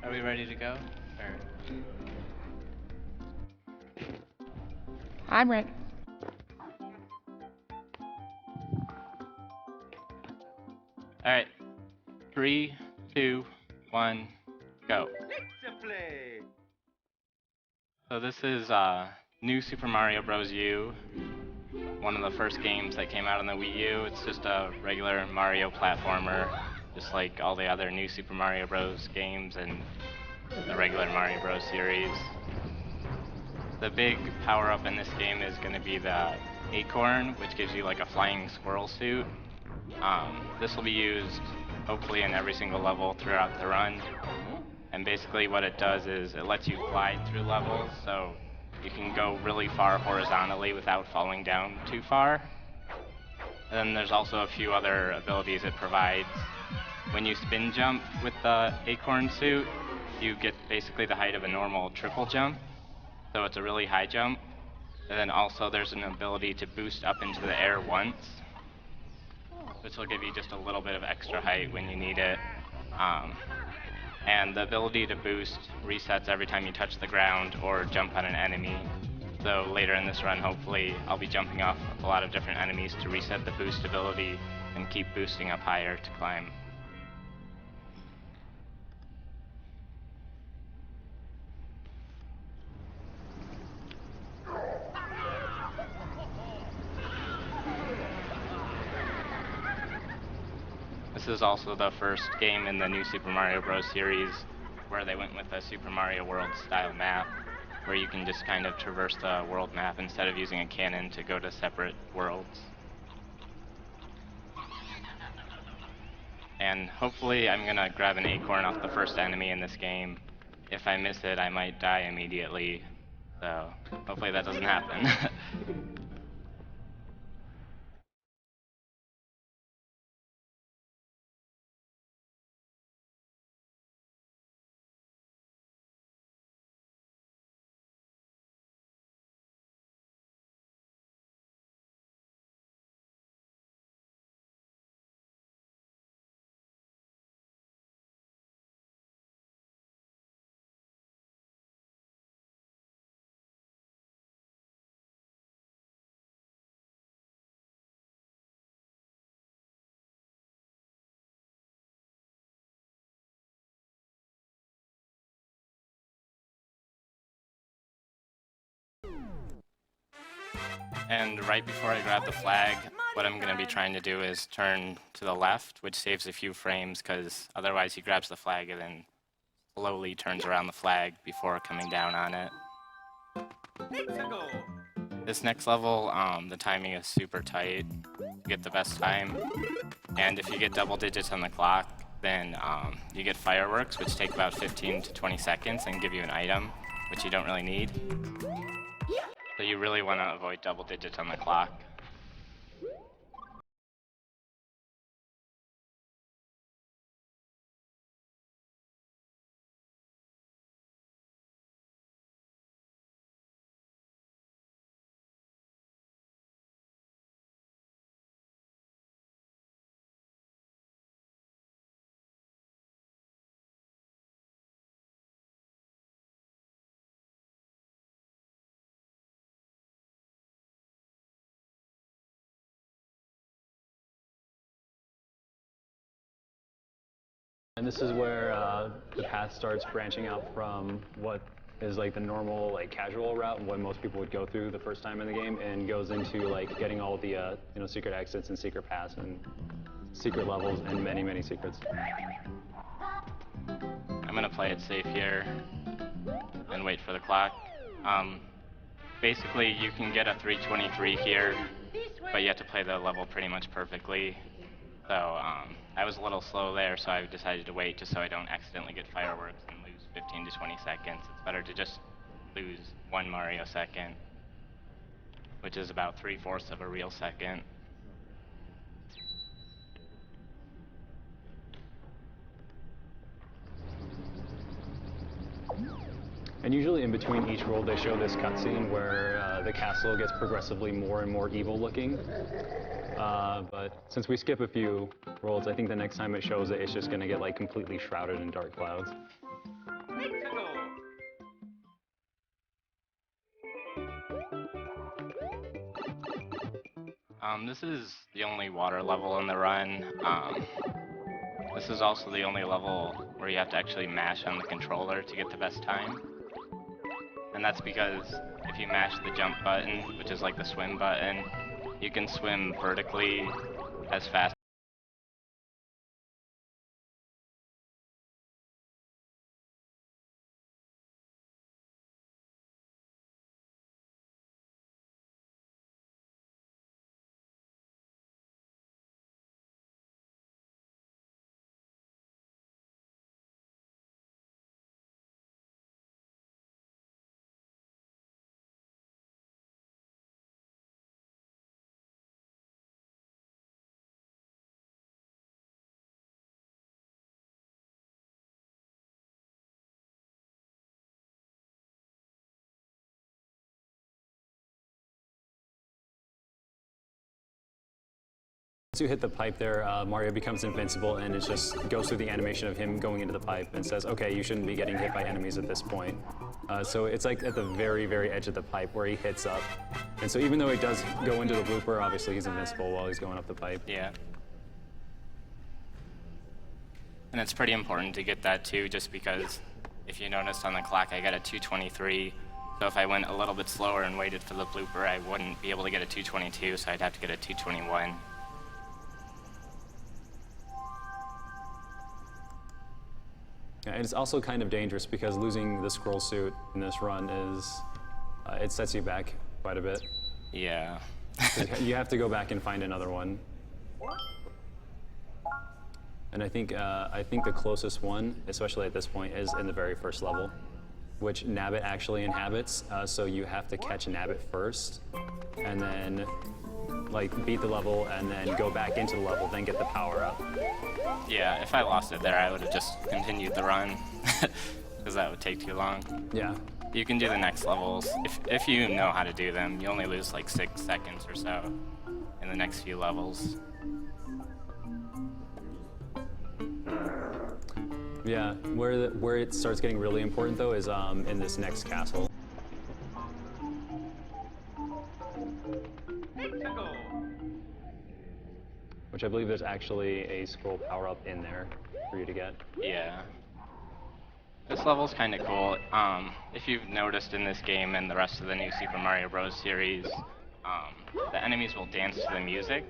Are we ready to go? Or... I'm ready. All right. 3, 2, 1, go. So this is New Super Mario Bros. U, one of the first games that came out on the Wii U. It's just a regular Mario platformer, just like all the other New Super Mario Bros. Games and the regular Mario Bros. Series. The big power-up in this game is going to be the acorn, which gives you like a flying squirrel suit. This will be used hopefully in every single level throughout the run. And basically what it does is it lets you glide through levels, so you can go really far horizontally without falling down too far. And then there's also a few other abilities it provides. When you spin jump with the acorn suit, you get basically the height of a normal triple jump, so it's a really high jump. And then also there's an ability to boost up into the air once, which will give you just a little bit of extra height when you need it. And the ability to boost resets every time you touch the ground or jump on an enemy. So later in this run, hopefully, I'll be jumping off a lot of different enemies to reset the boost ability and keep boosting up higher to climb. This is also the first game in the new Super Mario Bros. Series where they went with a Super Mario World style map, where you can just kind of traverse the world map instead of using a cannon to go to separate worlds. And hopefully I'm gonna grab an acorn off the first enemy in this game. If I miss it, I might die immediately, so hopefully that doesn't happen. And right before I grab the flag, what I'm going to be trying to do is turn to the left, which saves a few frames, because otherwise he grabs the flag and then slowly turns around the flag before coming down on it. This next level, the timing is super tight. You get the best time. And if you get double digits on the clock, then you get fireworks, which take about 15 to 20 seconds and give you an item, which you don't really need. So you really want to avoid double digits on the clock. And this is where the path starts branching out from what is like the normal, like casual route, what most people would go through the first time in the game, and goes into like getting all the you know, secret exits and secret paths and secret levels and many, many secrets. I'm gonna play it safe here and wait for the clock. Basically, you can get a 323 here, but you have to play the level pretty much perfectly. So I was a little slow there, so I decided to wait just so I don't accidentally get fireworks and lose 15 to 20 seconds. It's better to just lose 1 Mario second, which is about 3/4 of a real second. And usually in between each world they show this cutscene where the castle gets progressively more and more evil looking. But since we skip a few worlds, I think the next time it shows it, it's just going to get like completely shrouded in dark clouds. This is the only water level in the run. This is also the only level where you have to actually mash on the controller to get the best time. And that's because if you mash the jump button, which is like the swim button, you can swim vertically as fast. Once you hit the pipe there, Mario becomes invincible and it just goes through the animation of him going into the pipe and says, okay, you shouldn't be getting hit by enemies at this point. So it's like at the very, very edge of the pipe where he hits up. And so even though he does go into the blooper, obviously he's invincible while he's going up the pipe. Yeah. And it's pretty important to get that too, just because if you noticed on the clock, I got a 223. So if I went a little bit slower and waited for the blooper, I wouldn't be able to get a 222, so I'd have to get a 221. Yeah, and it's also kind of dangerous because losing the scroll suit in this run is, it sets you back quite a bit. Yeah. You have to go back and find another one. And I think the closest one, especially at this point, is in the very first level, which Nabbit actually inhabits. So you have to catch Nabbit first, and then like beat the level, and then go back into the level, then get the power up. Yeah, if I lost it there, I would have just continued the run, because that would take too long. Yeah. You can do the next levels. If you know how to do them, you only lose like 6 seconds or so in the next few levels. Yeah, where it starts getting really important though is in this next castle. Which I believe there's actually a scroll power-up in there for you to get. Yeah. This level's kind of cool. If you've noticed in this game and the rest of the new Super Mario Bros. Series, the enemies will dance to the music.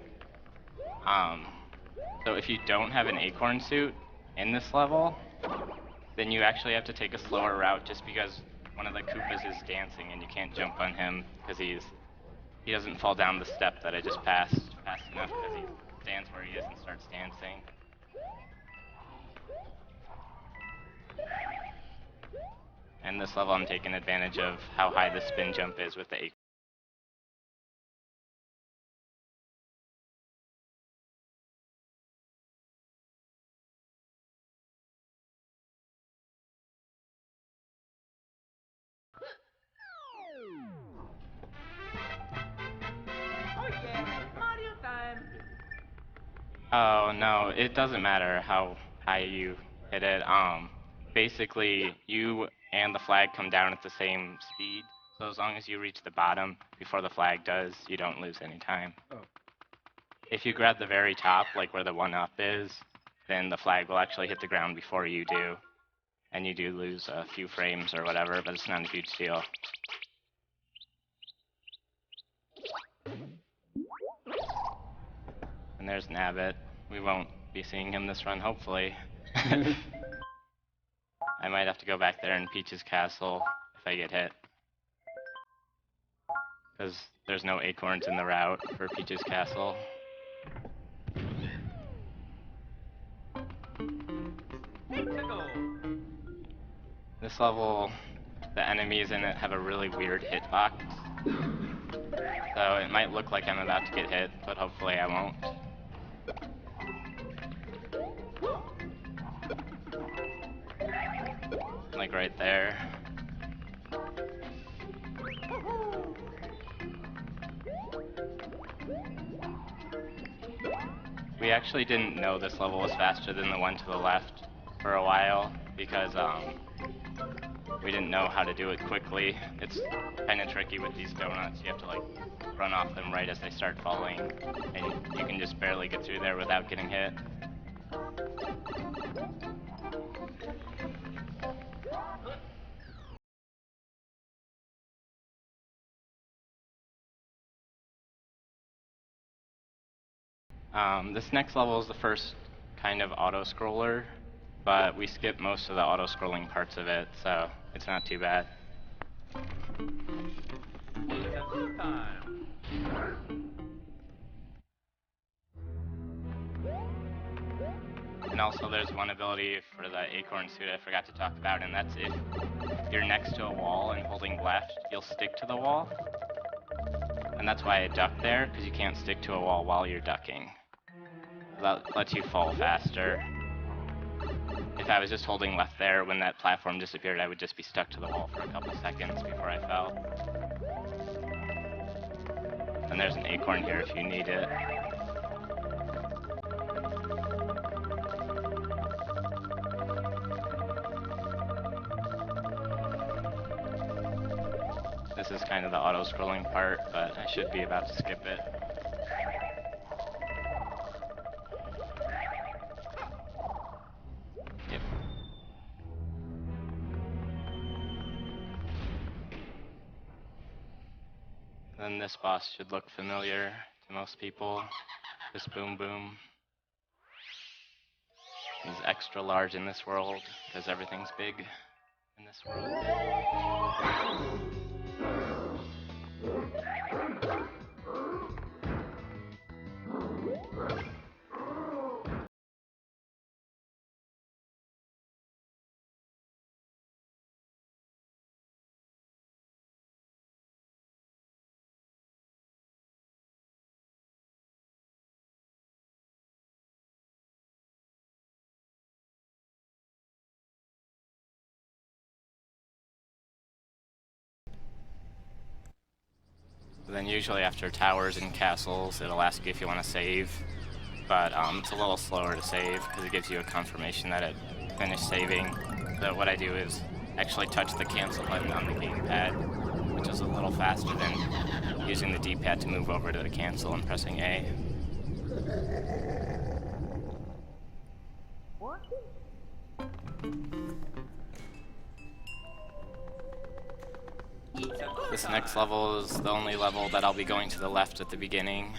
So if you don't have an acorn suit in this level, then you actually have to take a slower route just because one of the Koopas is dancing and you can't jump on him because he doesn't fall down the step that I just passed fast enough because he stands where he is and starts dancing. And this level I'm taking advantage of how high the spin jump is with the acorn. Oh no, it doesn't matter how high you hit it. Basically, you and the flag come down at the same speed. So as long as you reach the bottom before the flag does, you don't lose any time. Oh. If you grab the very top, like where the 1-up is, then the flag will actually hit the ground before you do. And you do lose a few frames or whatever, but it's not a huge deal. And there's Nabbit. We won't be seeing him this run, hopefully. I might have to go back there in Peach's castle if I get hit. Because there's no acorns in the route for Peach's castle. This level, the enemies in it have a really weird hitbox. So it might look like I'm about to get hit, but hopefully I won't. Like right there. We actually didn't know this level was faster than the one to the left for a while because we didn't know how to do it quickly. It's kind of tricky with these donuts. You have to like run off them right as they start falling, and you can just barely get through there without getting hit. This next level is the first kind of auto-scroller, but we skip most of the auto-scrolling parts of it, so it's not too bad. And also there's one ability for the acorn suit I forgot to talk about, and that's if you're next to a wall and holding left, you'll stick to the wall. And that's why I ducked there, because you can't stick to a wall while you're ducking. That lets you fall faster. If I was just holding left there when that platform disappeared, I would just be stuck to the wall for a couple seconds before I fell. And there's an acorn here if you need it. This is kind of the auto-scrolling part, but I should be about to skip it. Yep. Then this boss should look familiar to most people. This Boom Boom. He's extra large in this world, because everything's big in this world. Then usually after towers and castles, it'll ask you if you want to save, but it's a little slower to save because it gives you a confirmation that it finished saving. So what I do is actually touch the cancel button on the gamepad, which is a little faster than using the D-pad to move over to the cancel and pressing A. What? This next level is the only level that I'll be going to the left at the beginning.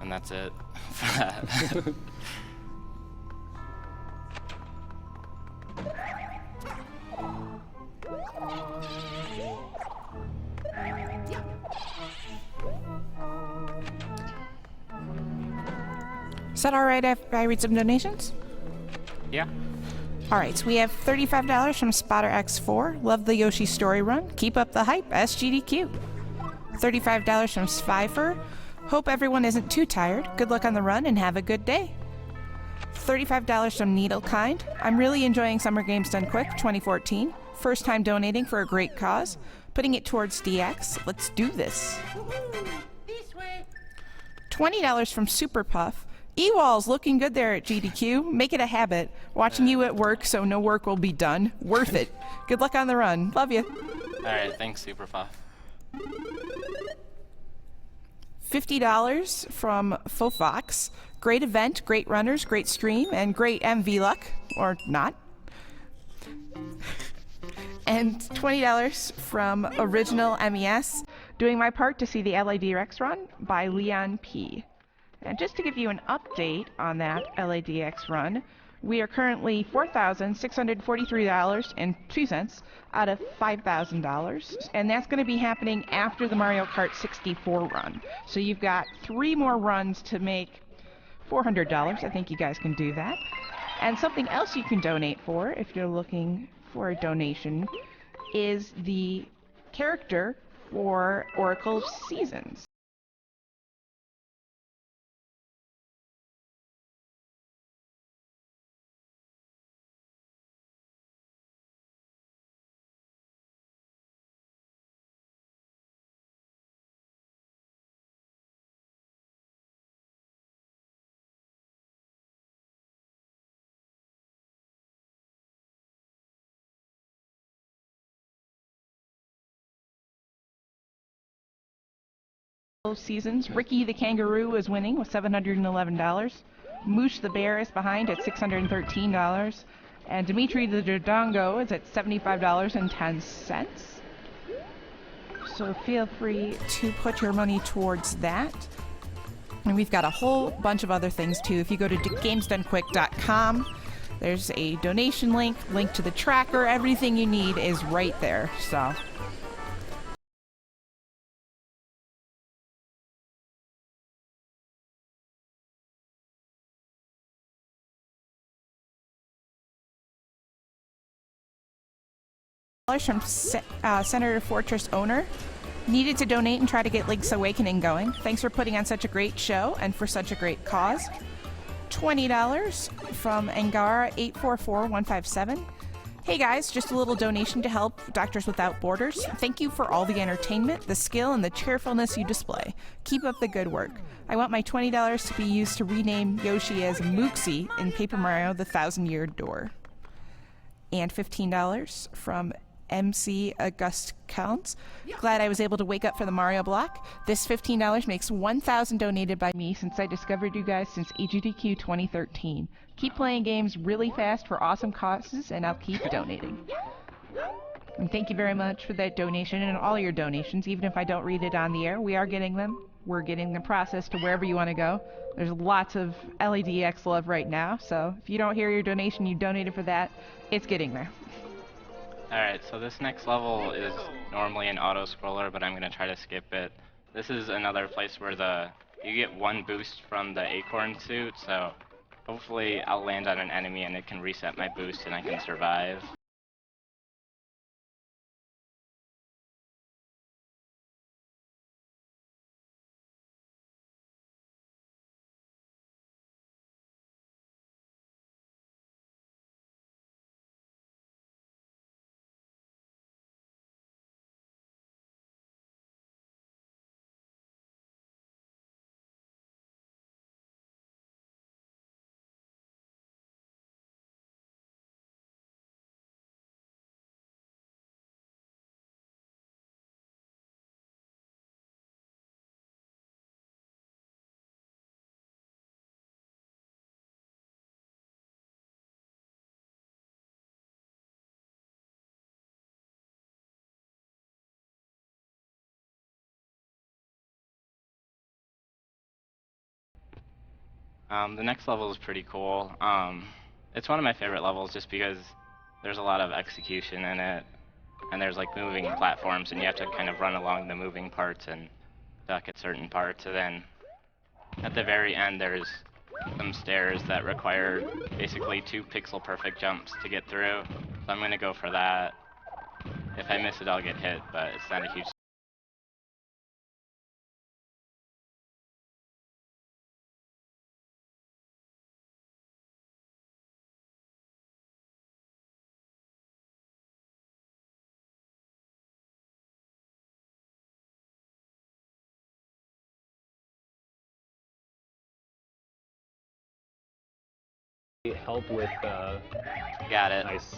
And that's it for that. Is that all right if I read some donations? Yeah. All right, so we have $35 from Spotter X4. Love the Yoshi story run. Keep up the hype, SGDQ. $35 from Spyfer. Hope everyone isn't too tired. Good luck on the run and have a good day. $35 from Needlekind. I'm really enjoying Summer Games Done Quick 2014. First time donating for a great cause. Putting it towards DX. Let's do this. This way. $20 from Super Puff. Ewall's looking good there at GDQ. Make it a habit. Watching you at work so no work will be done. Worth it. Good luck on the run. Love you. Alright, thanks, Superpuff. $50 from Fofox. Great event, great runners, great stream, and great MV luck. Or not. And $20 from Original MES. Doing my part to see the LADX run by Leon P. And just to give you an update on that LADX run, we are currently $4,643.02 out of $5,000, and that's going to be happening after the Mario Kart 64 run. So you've got 3 more runs to make $400. I think you guys can do that. And something else you can donate for, if you're looking for a donation, is the character for Oracle Seasons. seasons. Ricky the Kangaroo is winning with $711. Moosh the Bear is behind at $613. And Dimitri the Dodongo is at $75.10. So feel free to put your money towards that. And we've got a whole bunch of other things too. If you go to gamesdonequick.com, there's a donation link to the tracker. Everything you need is right there. So. From Senator Fortress owner. Needed to donate and try to get Link's Awakening going. Thanks for putting on such a great show and for such a great cause. $20 from Angara 844157. Hey guys, just a little donation to help Doctors Without Borders. Thank you for all the entertainment, the skill, and the cheerfulness you display. Keep up the good work. I want my $20 to be used to rename Yoshi as Mooksy in Paper Mario: The Thousand-Year Door. And $15 from MC August Counts. Glad I was able to wake up for the Mario block. This $15 makes $1,000 donated by me since I discovered you guys since SGDQ 2013. Keep playing games really fast for awesome causes, and I'll keep donating. And thank you very much for that donation and all your donations. Even if I don't read it on the air, we are getting them. We're getting the process to wherever you want to go. There's lots of LEDX love right now, so if you don't hear your donation, you donated for that, it's getting there. Alright, so this next level is normally an auto-scroller, but I'm going to try to skip it. This is another place where you get one boost from the acorn suit, so hopefully I'll land on an enemy and it can reset my boost and I can survive. The next level is pretty cool. It's one of my favorite levels just because there's a lot of execution in it, and there's like moving platforms, and you have to kind of run along the moving parts and duck at certain parts, and then at the very end there's some stairs that require basically 2 pixel perfect jumps to get through, so I'm going to go for that. If I miss it, I'll get hit, but it's not a huge help with Got it. Nice.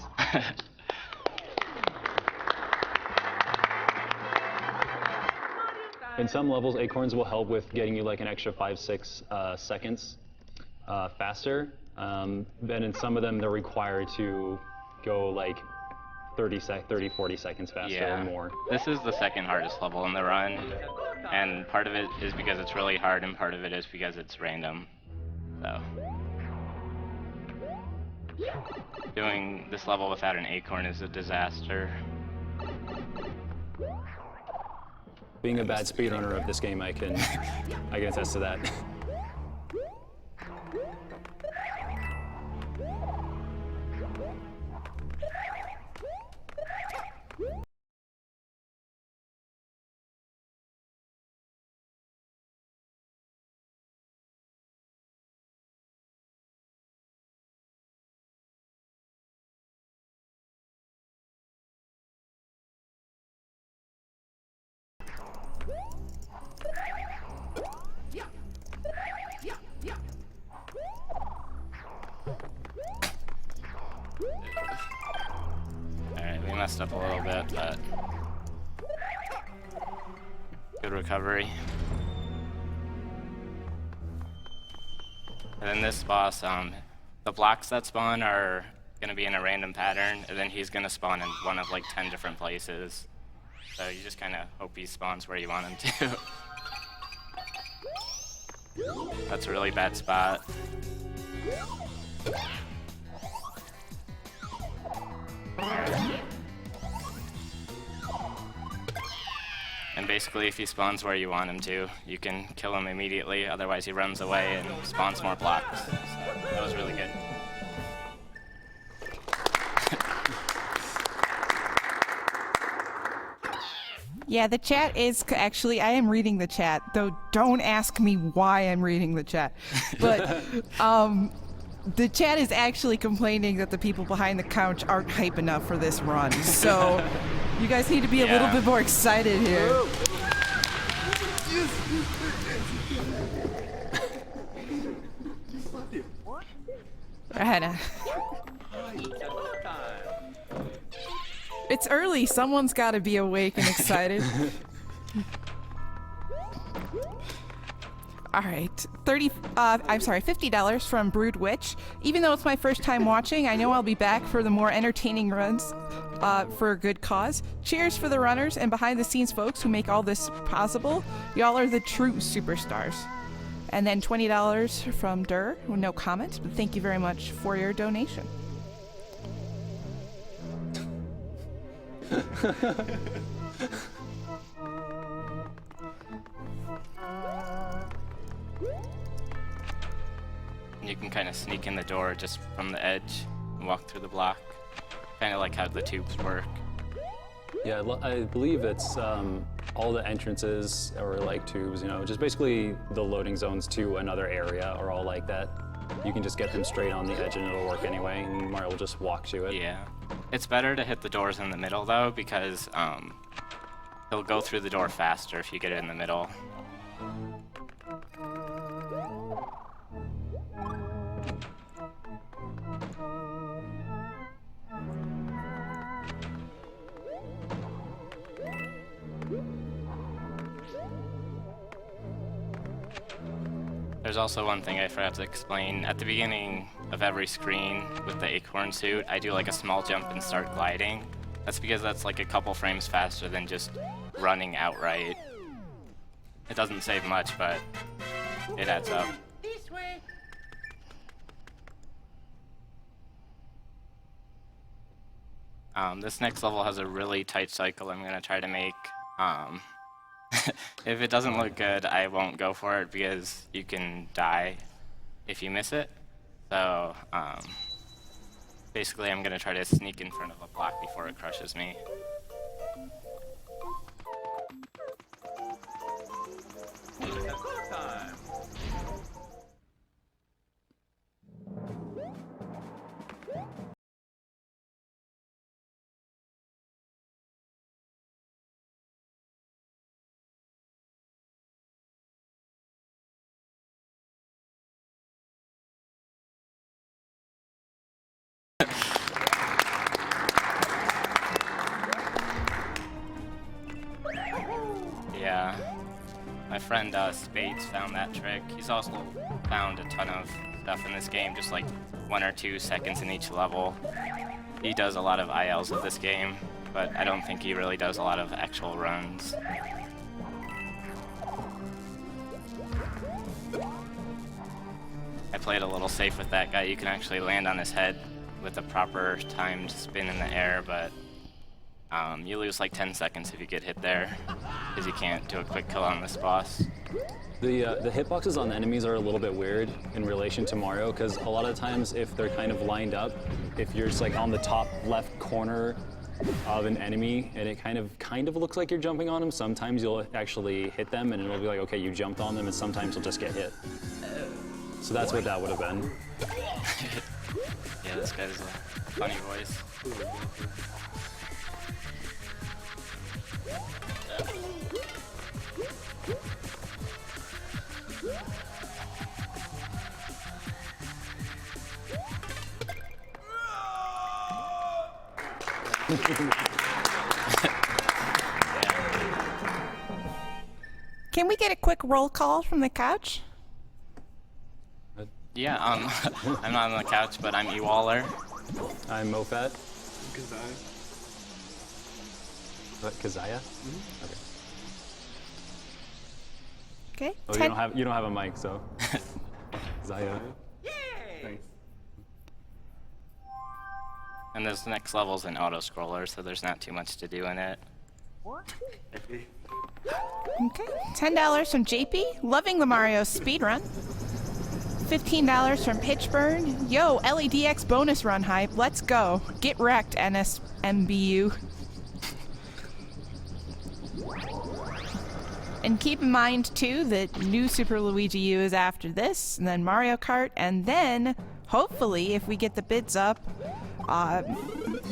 In some levels, acorns will help with getting you like an extra 5-6 seconds faster. Then in some of them, they're required to go like 40 seconds faster or more. This is the second hardest level in the run, and part of it is because it's really hard, and part of it is because it's random. So doing this level without an acorn is a disaster. Being a bad speedrunner of this game, I can attest to that. Alright, we messed up a little bit, but good recovery. then this boss, the blocks that spawn are gonna be in a random pattern, and then he's gonna spawn in one of like 10 different places. So you just kind of hope he spawns where you want him to. That's a really bad spot. And basically, if he spawns where you want him to, you can kill him immediately. Otherwise, he runs away and spawns more blocks. So that was really good. Yeah, the chat is actually, I am reading the chat, though don't ask me why I'm reading the chat. But the chat is actually complaining that the people behind the couch aren't hype enough for this run. So you guys need to be a little bit more excited here. It's early. Someone's got to be awake and excited. All right, $50 from Brood Witch. Even though it's my first time watching, I know I'll be back for the more entertaining runs for a good cause. Cheers for the runners and behind-the-scenes folks who make all this possible. Y'all are the true superstars. And then $20 from Durr, no comment, but thank you very much for your donation. You can kind of sneak in the door just from the edge and walk through the block. Kind of like how the tubes work. Yeah, I believe it's all the entrances or like tubes, you know, just basically the loading zones to another area are all like that. You can just get them straight on the edge and it'll work anyway, and Mario will just walk to it. Yeah. It's better to hit the doors in the middle though, because he'll go through the door faster if you get it in the middle. There's also one thing I forgot to explain. At the beginning of every screen with the acorn suit, I do like a small jump and start gliding. That's because that's like a couple frames faster than just running outright. It doesn't save much, but it adds up. This way. This next level has a really tight cycle I'm gonna try to make. If it doesn't look good, I won't go for it because you can die if you miss it. So, basically I'm gonna try to sneak in front of a block before it crushes me. Yeah, my friend Spades found that trick. He's also found a ton of stuff in this game, just like 1 or 2 seconds in each level. He does a lot of ILs of this game, but I don't think he really does a lot of actual runs. I played a little safe with that guy. You can actually land on his head with a proper timed spin in the air, but you lose like 10 seconds if you get hit there, because you can't do a quick kill on this boss. The hitboxes on the enemies are a little bit weird in relation to Mario, because a lot of times if they're kind of lined up, if you're just like on the top left corner of an enemy and it kind of looks like you're jumping on them, sometimes you'll actually hit them and it'll be like, okay, you jumped on them, and sometimes you'll just get hit. So that's what that would have been. Yeah, this guy's a funny voice. Can we get a quick roll call from the couch? Yeah, I'm not on the couch, but I'm Ewaller. I'm Mofat. What, Kazaya? Okay. Okay. Oh, you don't have a mic, so. Zaya. Thanks. And this next level's an auto-scroller, so there's not too much to do in it. Okay. $10 from JP. Loving the Mario speedrun. $15 from Pitchburn. Yo, LEDX bonus run hype. Let's go. Get wrecked, NSMBU. And keep in mind, too, that new Super Luigi U is after this, and then Mario Kart, and then, hopefully, if we get the bids up,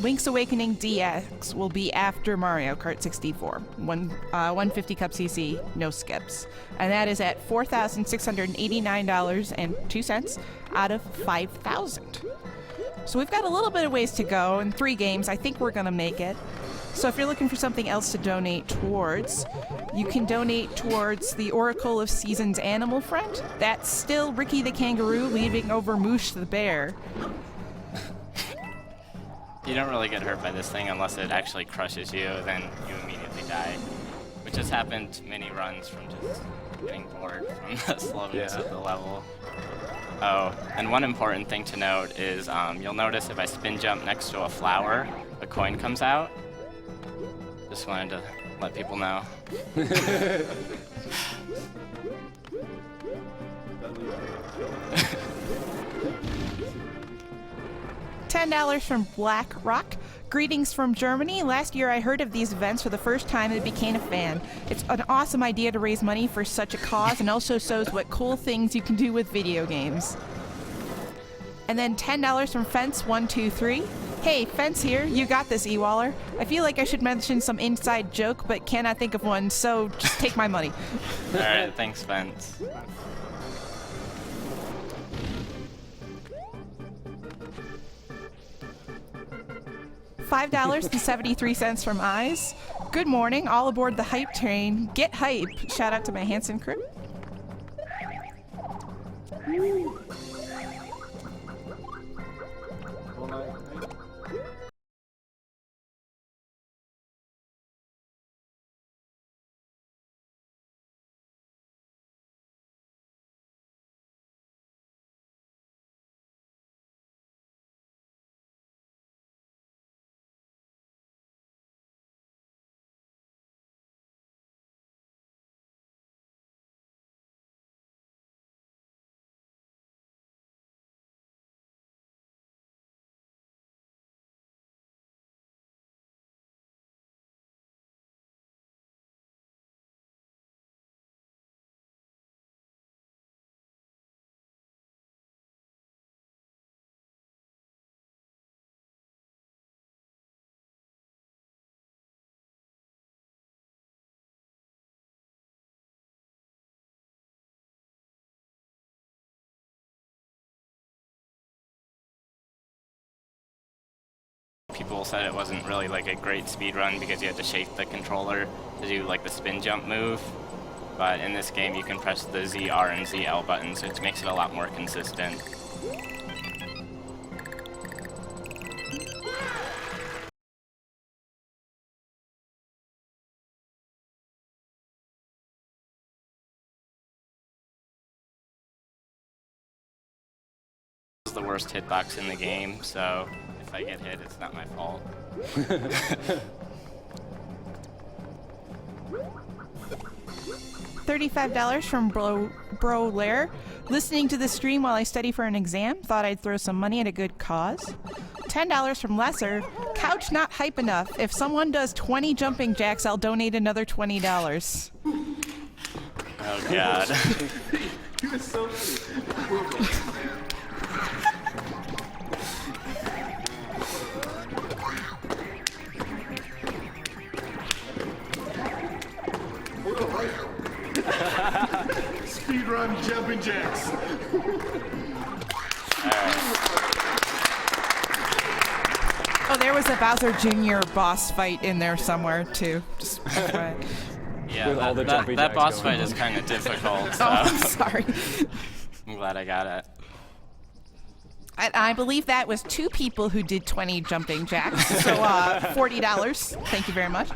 Link's Awakening DX will be after Mario Kart 64. 150 Cup CC, no skips. And that is at $4,689.02 out of 5,000. So we've got a little bit of ways to go. In 3 games, I think we're going to make it. So if you're looking for something else to donate towards, you can donate towards the Oracle of Seasons Animal Friend. That's still Ricky the Kangaroo leaving over Moosh the Bear. You don't really get hurt by this thing unless it actually crushes you, then you immediately die. Which has happened many runs from just getting bored from the slowness of the level. Oh, and one important thing to note is you'll notice if I spin jump next to a flower, a coin comes out. Just wanted to let people know. $10 from Black Rock. Greetings from Germany. Last year I heard of these events for the first time and became a fan. It's an awesome idea to raise money for such a cause and also shows what cool things you can do with video games. And then $10 from Fence123. Hey, Fence here. You got this, Ewaller. I feel like I should mention some inside joke, but cannot think of one, so just take my money. Alright, thanks, Fence. $5.73 from Eyes. Good morning, all aboard the hype train. Get hype. Shout out to my Hanson crew. People said it wasn't really like a great speed run because you had to shake the controller to do like the spin jump move. But in this game you can press the ZR and ZL buttons, which makes it a lot more consistent. This is the worst hitbox in the game, so if I get hit, it's not my fault. $35 from Bro Lair. Listening to the stream while I study for an exam. Thought I'd throw some money at a good cause. $10 from Lesser. Couch not hype enough. If someone does 20 jumping jacks, I'll donate another $20. Oh god. He was so Speedrun jumping jacks. Oh, there was a Bowser Jr. boss fight in there somewhere, too. Just Yeah, With all the jumping that jacks boss going fight on. is kind of difficult, so Oh, I'm sorry. I'm glad I got it. I believe that was 2 people who did 20 jumping jacks. So $40. Thank you very much.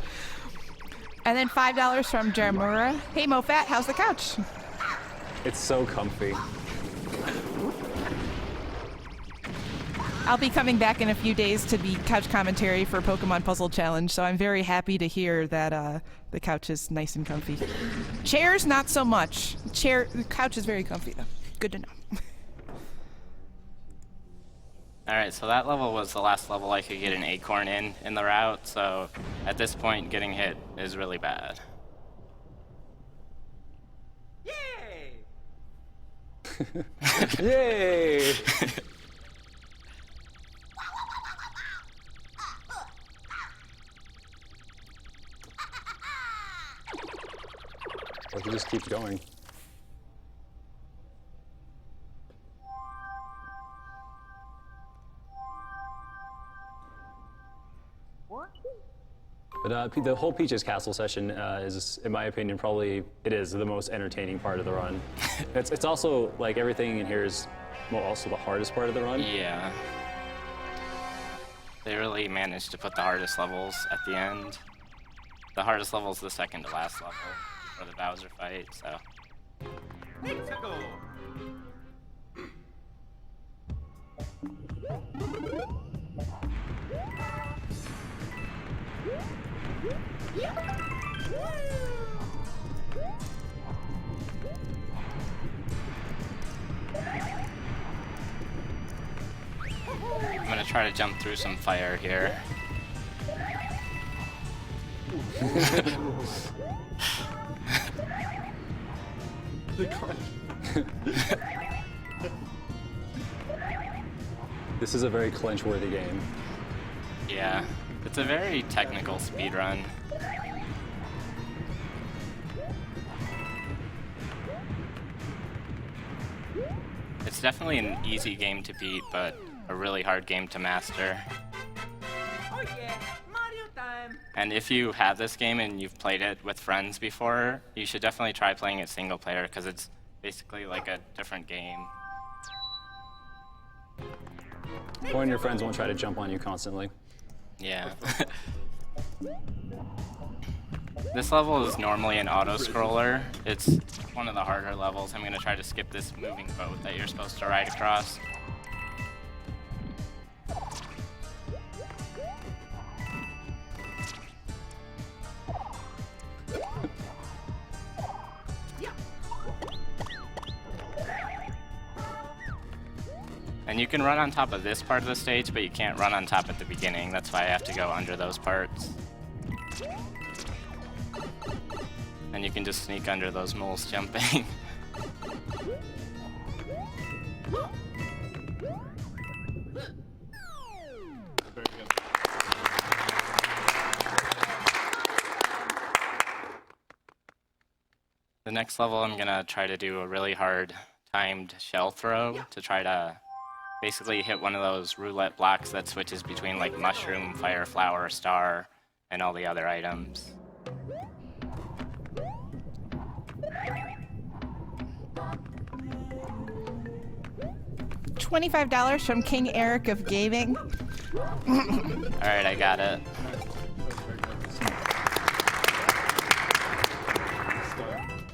And then $5 from Jaramura. Hey, MoFat, how's the couch? It's so comfy. I'll be coming back in a few days to be couch commentary for Pokemon Puzzle Challenge, so I'm very happy to hear that the couch is nice and comfy. Chairs, not so much. The couch is very comfy, though. Good to know. Alright, so that level was the last level I could get an acorn in the route, so at this point, getting hit is really bad. Yay! Or he just keeps going. But the whole Peach's Castle session is, in my opinion, probably it is the most entertaining part of the run. It's also like everything in here is also the hardest part of the run. Yeah. They really managed to put the hardest levels at the end. The hardest level is the second to last level for the Bowser fight, so. I'm gonna try to jump through some fire here. This is a very clinch-worthy game. Yeah, it's a very technical speedrun. It's definitely an easy game to beat, but a really hard game to master. Oh yeah, Mario time! And if you have this game and you've played it with friends before, you should definitely try playing it single player, because it's basically like a different game. Or your friends won't try to jump on you constantly. Yeah. This level is normally an auto-scroller. It's one of the harder levels. I'm going to try to skip this moving boat that you're supposed to ride across. And you can run on top of this part of the stage, but you can't run on top at the beginning. That's why I have to go under those parts. And you can just sneak under those moles jumping. Very good. The next level, I'm gonna try to do a really hard timed shell throw to try to basically hit one of those roulette blocks that switches between like mushroom, fire, flower, star, and all the other items. $25 from King Eric of Gaming. Alright, I got it.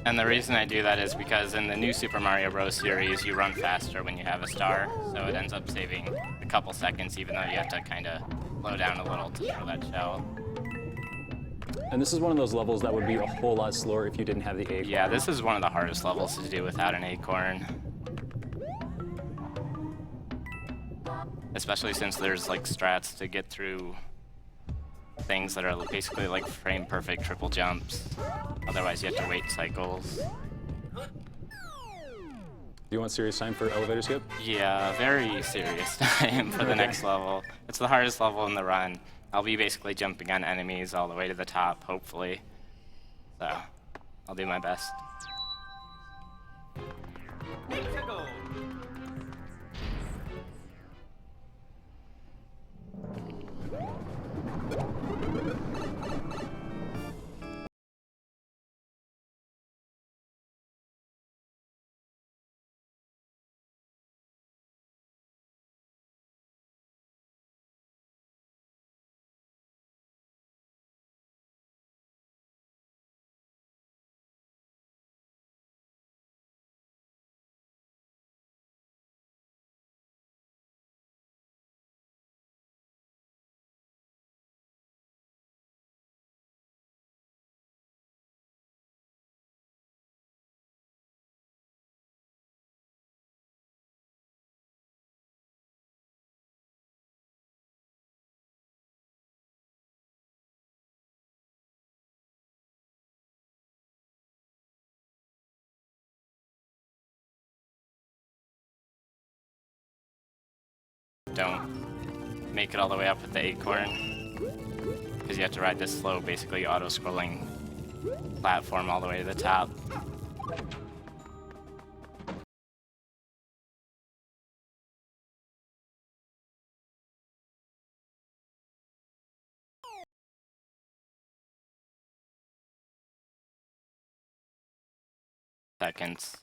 And the reason I do that is because in the new Super Mario Bros. Series, you run faster when you have a star, so it ends up saving a couple seconds, even though you have to kind of slow down a little to throw that shell. And this is one of those levels that would be a whole lot slower if you didn't have the acorn. Yeah, this is one of the hardest levels to do without an acorn. Especially since there's like strats to get through things that are basically like frame perfect triple jumps. Otherwise you have to wait cycles. Do you want serious time for elevator skip? Yeah, very serious time for the next level. It's the hardest level in the run. I'll be basically jumping on enemies all the way to the top, hopefully. So, I'll do my best. don't make it all the way up with the acorn, because you have to ride this slow, basically auto-scrolling platform all the way to the top. Seconds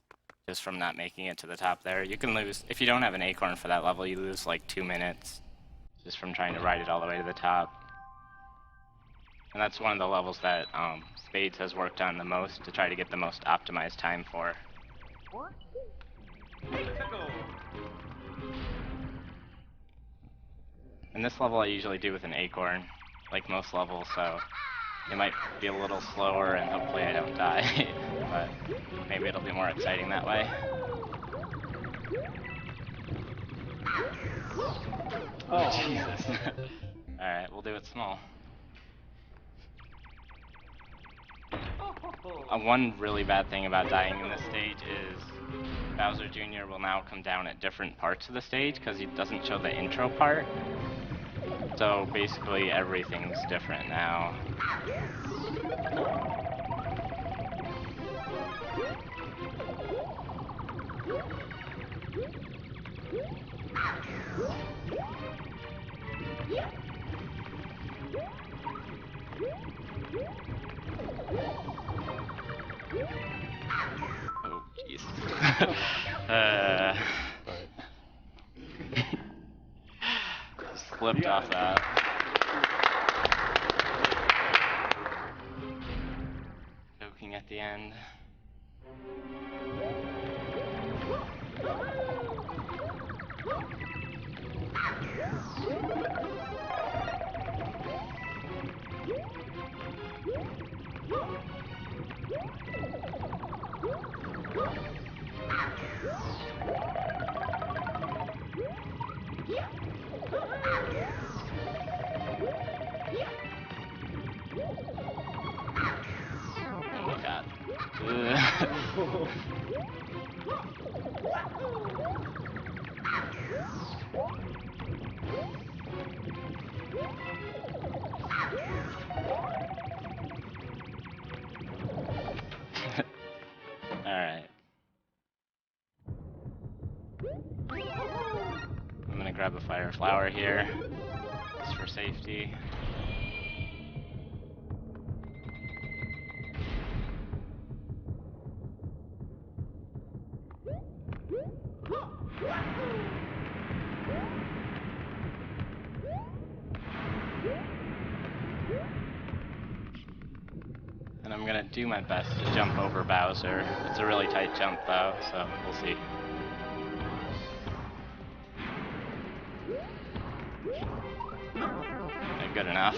just from not making it to the top there. You can lose, if you don't have an acorn for that level, you lose like 2 minutes just from trying to ride it all the way to the top. And that's one of the levels that Spades has worked on the most to try to get the most optimized time for. And this level I usually do with an acorn, like most levels, so it might be a little slower and hopefully I don't die, but maybe it'll be more exciting that way. Oh, Jesus. Alright, we'll do it small. One really bad thing about dying in this stage is Bowser Jr. will now come down at different parts of the stage because he doesn't show the intro part. So basically everything's different now. Oh, jeez. Slipped off that. Joking at the end. Oh my god. Alright. I'm gonna grab a fire flower here, just for safety. And I'm gonna do my best to jump over Bowser. It's a really tight jump though, so we'll see. Good enough.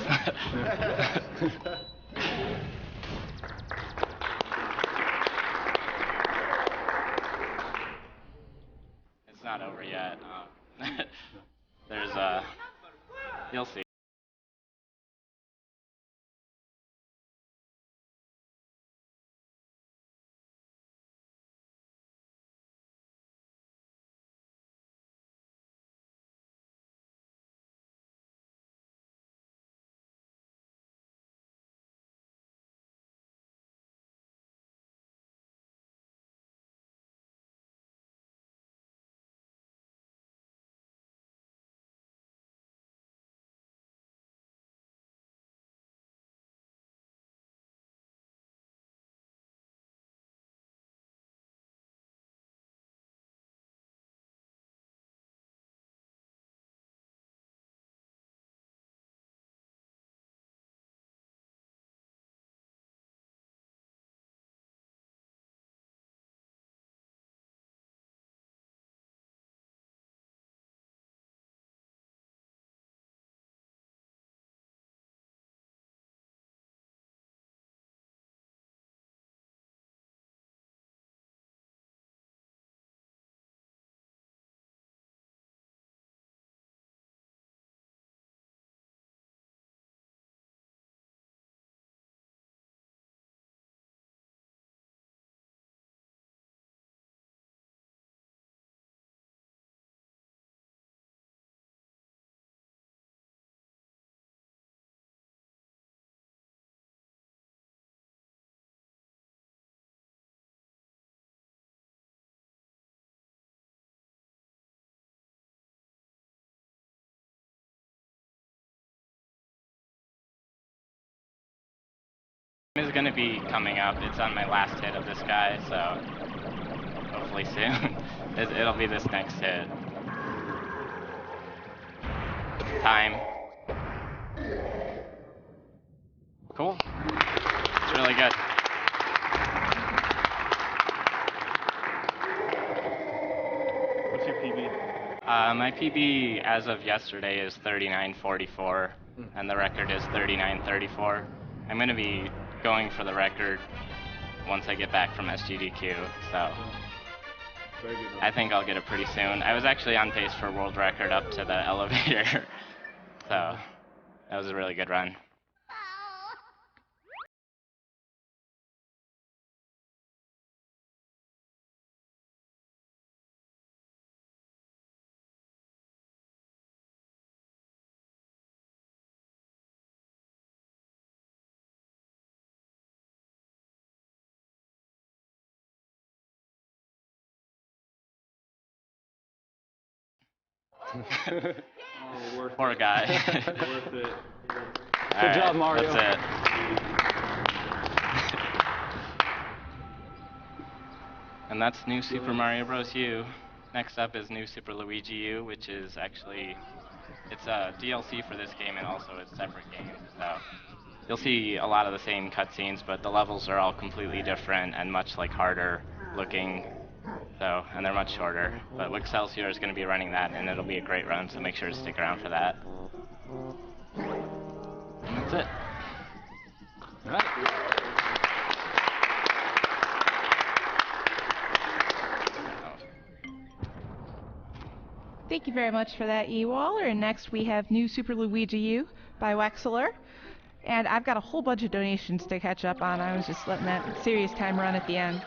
It's not over yet. There's you'll see. Is going to be coming up. It's on my last hit of this guy, so hopefully soon. It'll be this next hit. Time. Cool. It's really good. What's your PB? My PB as of yesterday is 39.44, and the record is 39.34. I'm going to be going for the record once I get back from SGDQ, so Very good. I think I'll get it pretty soon. I was actually on pace for world record up to the elevator, so that was a really good run. Oh, worth Poor it. guy. Worth it. Good job, Mario. That's it. And that's New Super Mario Bros. U. Next up is New Super Luigi U, which is actually, it's a DLC for this game and also a separate game. So you'll see a lot of the same cutscenes, but the levels are all completely different and much like harder looking. So, and they're much shorter. But Excelsior is going to be running that, and it'll be a great run, so make sure to stick around for that. And that's it. All right. Thank you very much for that, Ewaller. And next we have New Super Luigi U by Ewaller. And I've got a whole bunch of donations to catch up on. I was just letting that serious time run at the end.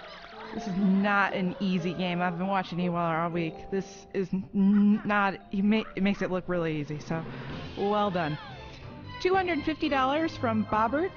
This is not an easy game. I've been watching Ewaller all week. This is not, it makes it look really easy, so well done. $250 from Bobbert.